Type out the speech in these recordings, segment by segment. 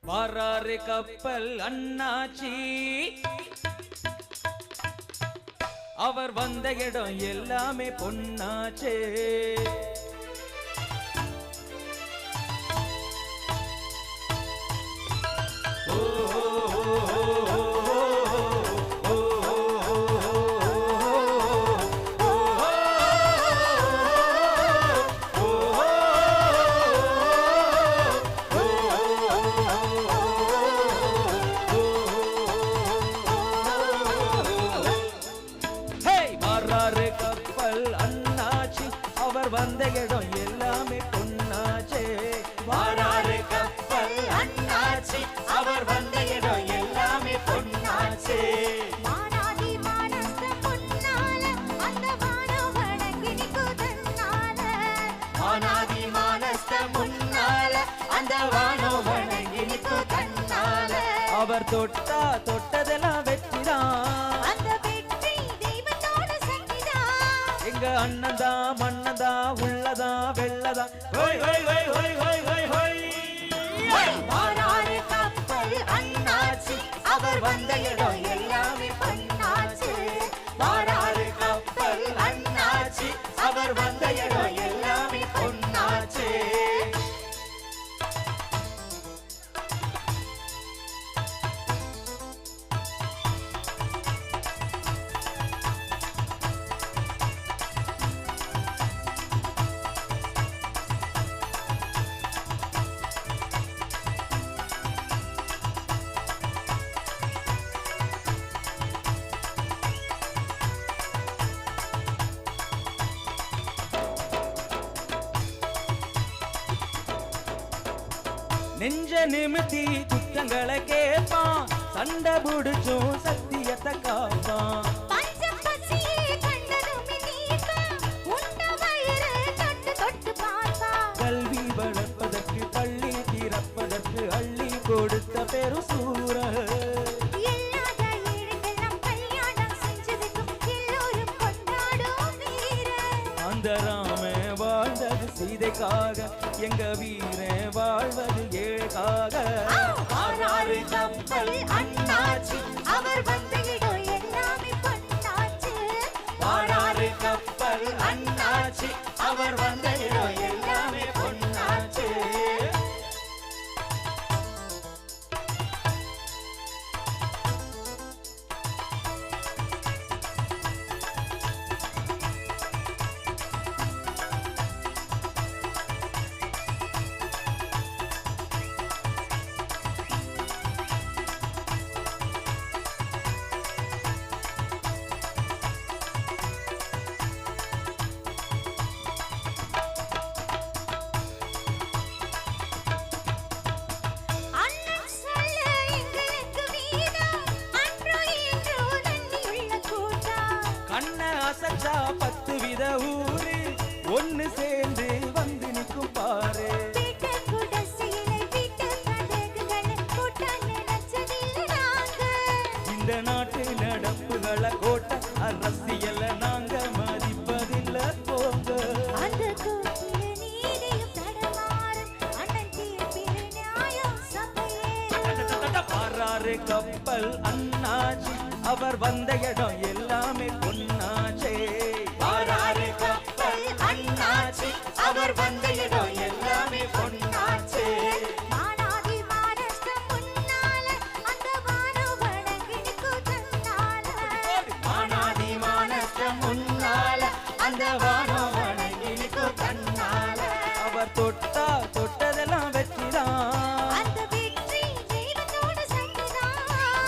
வாராரு கப்பல் அண்ணாச்சி, அவர் வந்த இடம் எல்லாமே பொன்னாச்சே. கப்பல் அண்ணாச்சி, அவர் வந்த இடம் எல்லாமே பொன்னாச்சே. வாராரு கப்பல் அண்ணாச்சி, அவர் வந்த இடம் எல்லாமே பொன்னாச்சே. மானாதி மானஸ்த முன்னால அந்த வானம் வணங்கி நிற்கும் தன்னால. மானாதி மானஸ்த முன்னால அந்த வானம் வணங்கி நிற்கும் தன்னால. அவர் தொட்டா தொட்டதெல்லாம் வெற்றிதான், எங்க அண்ணதா மண்ணதா உள்ளதா வெள்ளதா. வாராரு கப்பல் அண்ணாச்சி, அவர் வந்த இடம் எல்லாமே பொன்னாச்சே. வாராரு கப்பல் அண்ணாச்சி, அவர் வந்த இடம் எல்லாமே பொன்னாச்சே. நெஞ்ச நிமித்தி குத்தங்களை கேட்பான், சண்டை புடிச்சும் சத்தியத்தை காப்பான். கல்வி வளர்ப்பதற்கு பள்ளி திறப்பதற்கு அள்ளி கொடுத்த பெருசூர. அந்த ராம வாழ்ந்தது சீதைக்காக, எங்க வீர வாழ்வது ஏழாக. வாராரு கப்பல் அண்ணாச்சி, அவர் வந்த இடம் எல்லாமே பொன்னாச்சே. வாராரு கப்பல் அண்ணாச்சி, அவர் வந்த இடம் எல்லாமே பொன்னாச்சே. அசச்சா 10 வித ஊரு ஒன்னு சேர்ந்து வந்து நிற்கும் பாரு. இந்த நாட்டு நடப்புகளை கோட்டை அரசியல நாங்க மதிப்பதில்லை போங்க. வாராரு கப்பல் அண்ணாச்சி, அவர் வந்த இடம் எல்லாமே பொன்னாச்சே. வாராரு கப்பல் அண்ணாச்சி, அவர் வந்த இடம் எல்லாமே பொன்னாச்சே. மானாதி மானஸ்த முன்னால அந்த வானம் வணங்கி நிற்கும் தன்னால. மானாதி மானஸ்த முன்னால அந்த வானம் வணங்கி நிற்கும் தன்னால. அவர் தொட்டா தொட்டதெல்லாம் வெற்றிதான்,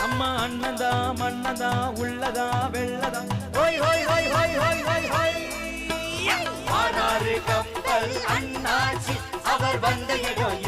நம்ம அண்ணதா மண்ணதா உள்ளதா வெள்ளதா. வாராரு கப்பல் அண்ணாச்சி, அவர் வந்த இடம்